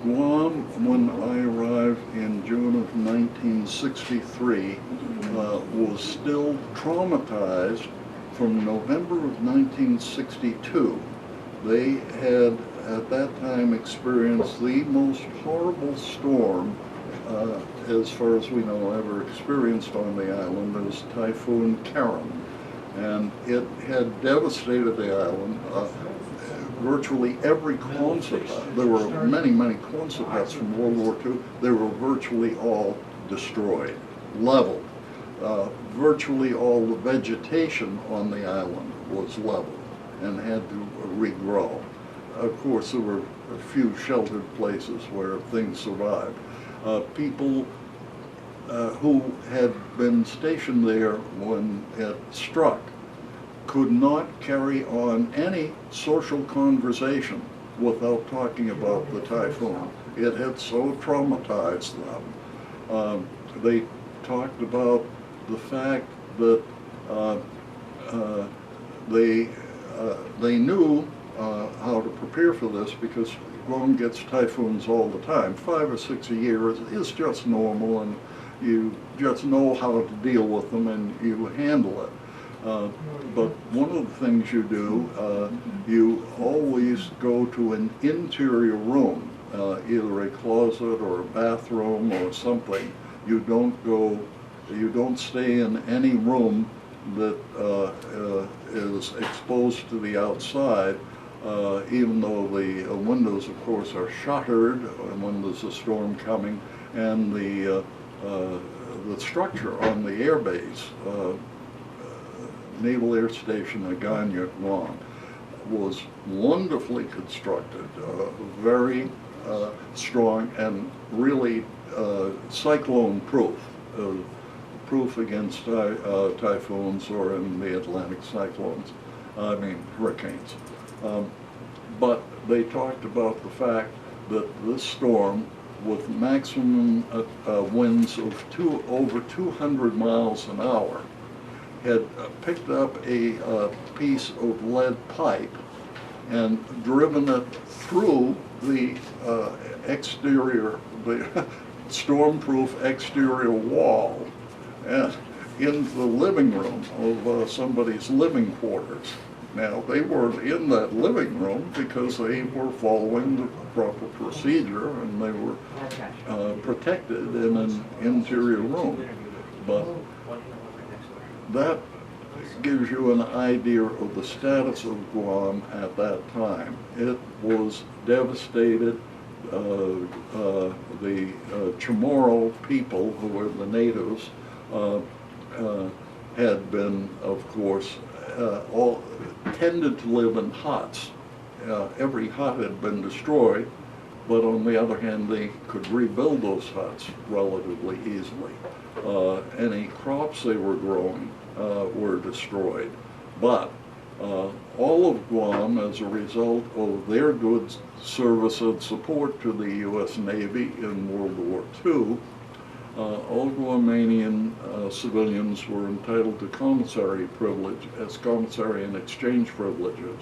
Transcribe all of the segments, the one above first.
Guam, when I arrived in June of 1963, was still traumatized from November of 1962. They had, at that time, experienced the most horrible storm, as far as we know, ever experienced on the island. It was Typhoon Karen, and it had devastated the island. Virtually every Quonset hut, there were many, many Quonset huts from World War II, they were virtually all destroyed, leveled. Virtually all the vegetation on the island was leveled and had to regrow. Of course, there were a few sheltered places where things survived. People who had been stationed there when it struck could not carry on any social conversation without talking about the typhoon. It had so traumatized them. They talked about the fact that they knew how to prepare for this because Guam gets typhoons all the time. 5 or 6 a year is just normal, and you just know how to deal with them and you handle it. But one of the things you do, you always go to an interior room, either a closet or a bathroom or something. You don't stay in any room that is exposed to the outside, even though the windows, of course, are shuttered when there's a storm coming, and the structure on the air base, Naval Air Station at Gardenier, Guam, was wonderfully constructed, very strong, and really cyclone proof, proof against typhoons or in the Atlantic cyclones, hurricanes. But they talked about the fact that this storm, with maximum winds of over 200 miles an hour, had picked up a piece of lead pipe and driven it through the exterior, the storm-proof exterior wall, and into the living room of somebody's living quarters. Now, they weren't in that living room because they were following the proper procedure and they were protected in an interior room. But that gives you an idea of the status of Guam at that time. It was devastated. The Chamorro people, who were the natives, had been, of course, all tended to live in huts. Every hut had been destroyed, but on the other hand, they could rebuild those huts relatively easily. Any crops they were growing were destroyed. But all of Guam, as a result of their good service and support to the U.S. Navy in World War II, all Guamanian civilians were entitled to commissary privilege, as commissary and exchange privileges,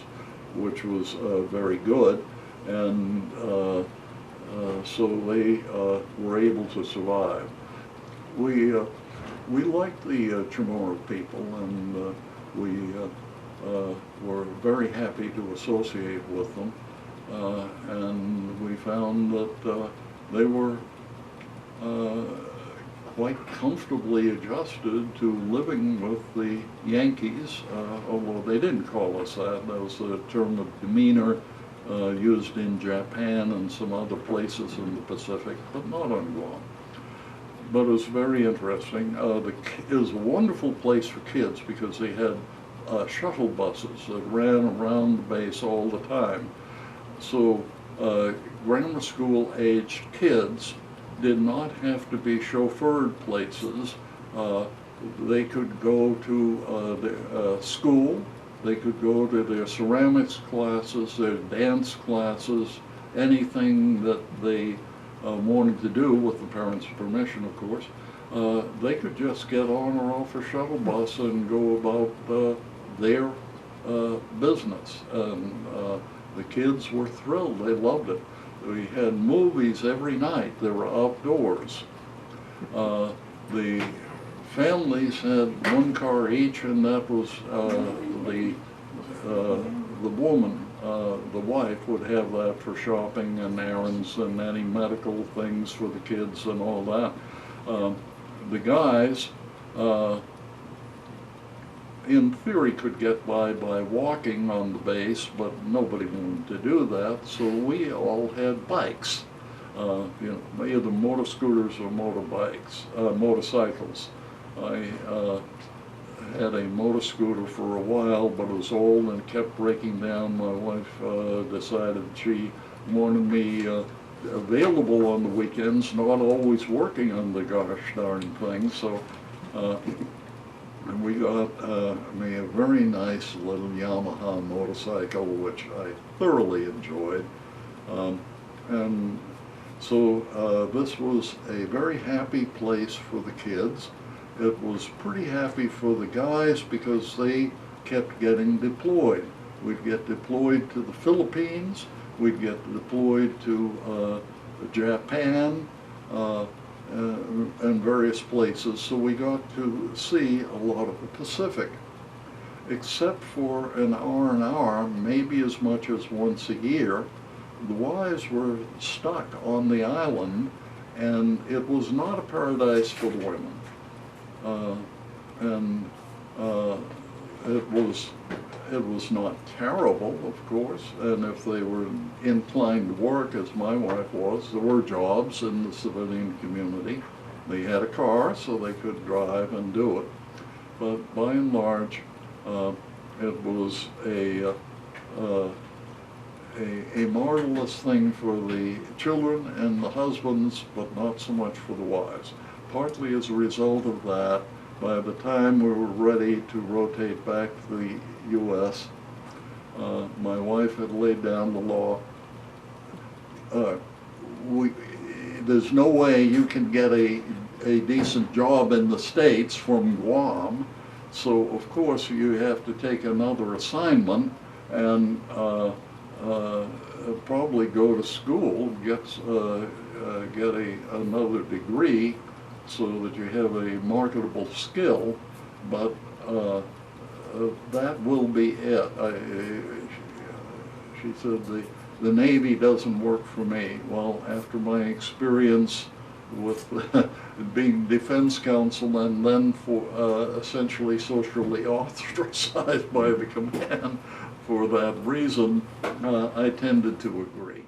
which was very good, and so they were able to survive. We liked the Chamorro people, and we were very happy to associate with them, and we found that they were quite comfortably adjusted to living with the Yankees, although they didn't call us that. That was a term of demeanor used in Japan and some other places in the Pacific, but not on Guam. But it was very interesting. It was a wonderful place for kids because they had shuttle buses that ran around the base all the time. So grammar school aged kids did not have to be chauffeured places. They could go to their school, they could go to their ceramics classes, their dance classes, anything that they wanted to do with the parents' permission, of course. They could just get on or off a shuttle bus and go about their business. And the kids were thrilled, they loved it. We had movies every night. They were outdoors. The families had one car each, and that was the woman, the wife, would have that for shopping and errands and any medical things for the kids and all that. The guys, in theory, could get by walking on the base, but nobody wanted to do that, so we all had bikes. You know, either motor scooters or motorcycles. I had a motor scooter for a while, but it was old and kept breaking down. My wife decided she wanted me available on the weekends, not always working on the gosh darn thing. So we got me a very nice little Yamaha motorcycle, which I thoroughly enjoyed. And so this was a very happy place for the kids. It was pretty happy for the guys because they kept getting deployed. We'd get deployed to the Philippines, we'd get deployed to Japan, and various places, so we got to see a lot of the Pacific. Except for an hour, maybe as much as once a year, the wives were stuck on the island, and it was not a paradise for the women. It was not terrible, of course, and if they were inclined to work, as my wife was, there were jobs in the civilian community. They had a car, so they could drive and do it. But by and large, it was a marvelous thing for the children and the husbands, but not so much for the wives. Partly as a result of that, by the time we were ready to rotate back to the U.S., my wife had laid down the law. There's no way you can get a decent job in the States from Guam, so of course you have to take another assignment and probably go to school, get another degree so that you have a marketable skill, but that will be it. She said the Navy doesn't work for me. Well, after my experience with being defense counsel and then for essentially socially ostracized by the command for that reason, I tended to agree.